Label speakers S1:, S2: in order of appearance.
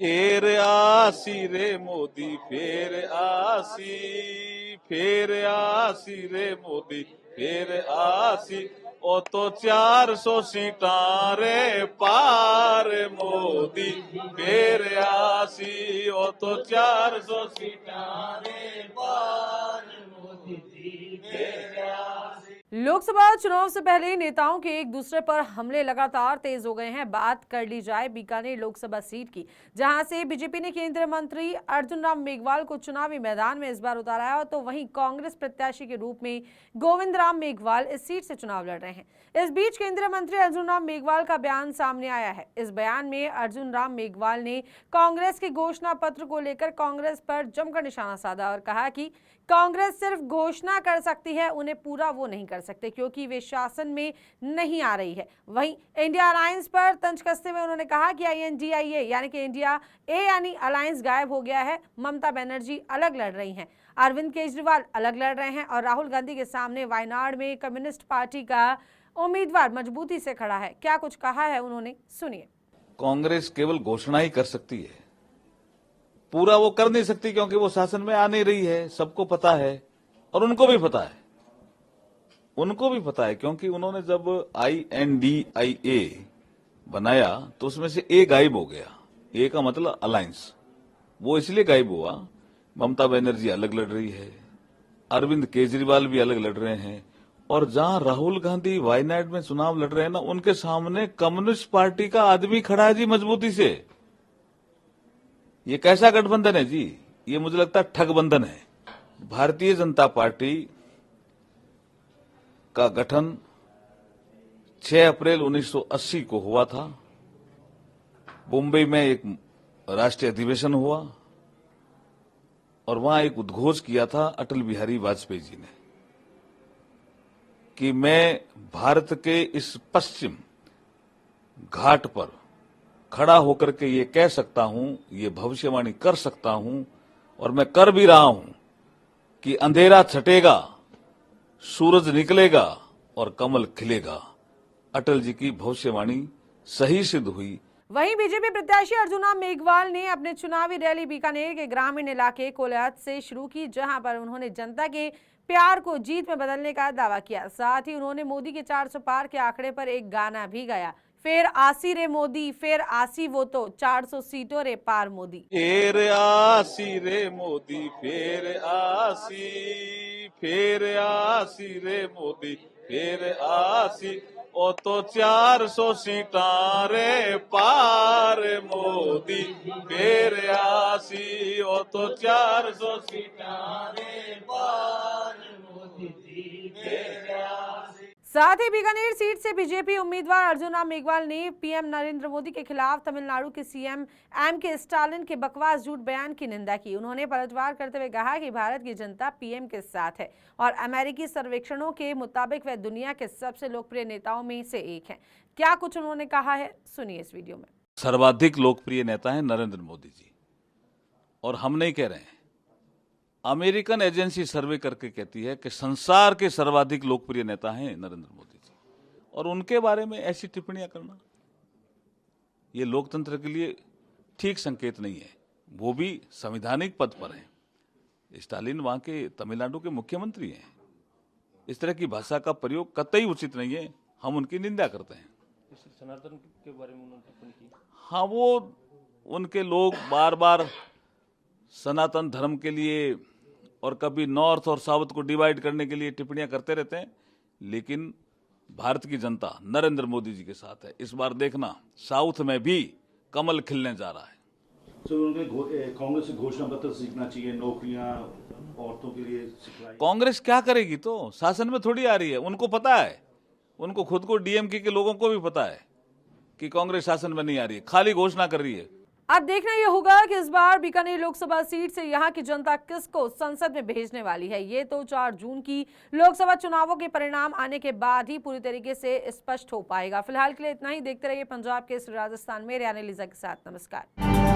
S1: फेर आसी रे मोदी फेर आसी, फेर आसी रे मोदी फेर आसी, ओ तो 400 सीटां रे पार मोदी फेर आसी, ओ तो 400 सीटां रे पार मोदी जी फेर आसी।
S2: लोकसभा चुनाव से पहले नेताओं के एक दूसरे पर हमले लगातार तेज हो गए हैं। बात कर ली जाए बीकानेर लोकसभा सीट की, जहां से बीजेपी ने केंद्रीय मंत्री अर्जुन राम मेघवाल को चुनावी मैदान में इस बार उतारा है, तो वहीं कांग्रेस प्रत्याशी के रूप में गोविंद राम मेघवाल इस सीट से चुनाव लड़ रहे हैं। इस बीच केंद्रीय मंत्री अर्जुन राम मेघवाल का बयान सामने आया है। इस बयान में अर्जुन राम मेघवाल ने कांग्रेस के घोषणा पत्र को लेकर कांग्रेस पर जमकर निशाना साधा और कहा कि कांग्रेस सिर्फ घोषणा कर सकती है, उन्हें पूरा वो नहीं कर सकते क्योंकि वे शासन में नहीं आ रही है। वहीं इंडिया अलायंस पर तंज कसते हुए उन्होंने कहा कि INDIA यानी कि इंडिया ए यानी अलायंस गायब हो गया है। ममता बनर्जी अलग लड़ रही हैं, अरविंद केजरीवाल अलग लड़ रहे हैं और राहुल गांधी के सामने वायनाड में कम्युनिस्ट पार्टी का उम्मीदवार मजबूती से खड़ा है। क्या कुछ कहा है उन्होंने, सुनिए।
S1: कांग्रेस केवल घोषणा ही कर सकती है, पूरा वो कर नहीं सकती क्योंकि वो शासन में आ नहीं रही है, सबको पता है और उनको भी पता है। उनको भी पता है क्योंकि उन्होंने जब INDIA बनाया तो उसमें से ए गायब हो गया। ए का मतलब अलायंस, वो इसलिए गायब हुआ, ममता बनर्जी अलग लड़ रही है, अरविंद केजरीवाल भी अलग लड़ रहे हैं, और जहां राहुल गांधी वायनाड में चुनाव लड़ रहे हैं ना, उनके सामने कम्युनिस्ट पार्टी का आदमी खड़ा है जी मजबूती से। ये कैसा गठबंधन है जी? ये मुझे लगता है ठगबंधन है। भारतीय जनता पार्टी का गठन 6 अप्रैल 1980 को हुआ था। मुंबई में एक राष्ट्रीय अधिवेशन हुआ और वहां एक उद्घोष किया था अटल बिहारी वाजपेयी जी ने कि मैं भारत के इस पश्चिम घाट पर खड़ा होकर के ये कह सकता हूं, ये भविष्यवाणी कर सकता हूं और मैं कर भी रहा हूं कि अंधेरा छटेगा, सूरज निकलेगा और कमल खिलेगा। अटल जी की भविष्यवाणी सही सिद्ध हुई।
S2: वहीं बीजेपी प्रत्याशी अर्जुन राम मेघवाल ने अपने चुनावी रैली बीकानेर के ग्रामीण इलाके कोलायत से शुरू की, जहां पर उन्होंने जनता के प्यार को जीत में बदलने का दावा किया। साथ ही उन्होंने मोदी के 400 पार के आंकड़े पर एक गाना भी गाया, फेर आसी रे मोदी फेर आसी वो तो 400 सीटों रे पार मोदी।
S1: फेर आसी रे मोदी फेर आसी, फेर आसी रे मोदी फेर आसी, ओ तो 400 सीटां रे पार मोदी फेर आसी, ओ तो 400 सीटां रे पार मोदी जी फेर आसी।
S2: साथ ही बीकानेर सीट से बीजेपी उम्मीदवार अर्जुन राम मेघवाल ने PM नरेंद्र मोदी के खिलाफ तमिलनाडु के CM MK स्टालिन के बकवास झूठ बयान की निंदा की। उन्होंने पलटवार करते हुए कहा कि भारत की जनता PM के साथ है और अमेरिकी सर्वेक्षणों के मुताबिक वह दुनिया के सबसे लोकप्रिय नेताओं में से एक है। क्या कुछ उन्होंने कहा है, सुनिए इस वीडियो में।
S1: सर्वाधिक लोकप्रिय नेता है नरेंद्र मोदी जी, और हम नहीं कह रहे हैं, अमेरिकन एजेंसी सर्वे करके कहती है कि संसार के सर्वाधिक लोकप्रिय नेता हैं नरेंद्र मोदी जी, और उनके बारे में ऐसी टिप्पणियां करना ये लोकतंत्र के लिए ठीक संकेत नहीं है। वो भी संवैधानिक पद पर हैं। स्टालिन वहां के तमिलनाडु के मुख्यमंत्री हैं। इस तरह की भाषा का प्रयोग कतई उचित नहीं है, हम उनकी निंदा करते हैं।
S3: सनातन के बारे में उन्होंने टिप्पणी की।
S1: हाँ, वो उनके लोग बार बार सनातन धर्म के लिए और कभी नॉर्थ और साउथ को डिवाइड करने के लिए टिप्पणियां करते रहते हैं, लेकिन भारत की जनता नरेंद्र मोदी जी के साथ है। इस बार देखना साउथ में भी कमल खिलने जा रहा है।
S4: कांग्रेस से घोषणा पत्र सीखना चाहिए, नौकरियां औरतों के लिए सिखलाई।
S1: कांग्रेस क्या करेगी? तो शासन में थोड़ी आ रही है, उनको पता है, उनको खुद को DMK के लोगों को भी पता है कि कांग्रेस शासन में नहीं आ रही है, खाली घोषणा कर रही है।
S2: अब देखना यह होगा कि इस बार बीकानेर लोकसभा सीट से यहां की जनता किसको संसद में भेजने वाली है। ये तो 4 जून की लोकसभा चुनावों के परिणाम आने के बाद ही पूरी तरीके से स्पष्ट हो पाएगा। फिलहाल के लिए इतना ही। देखते रहिए पंजाब के राजस्थान में। रियान एलिजा के साथ, नमस्कार।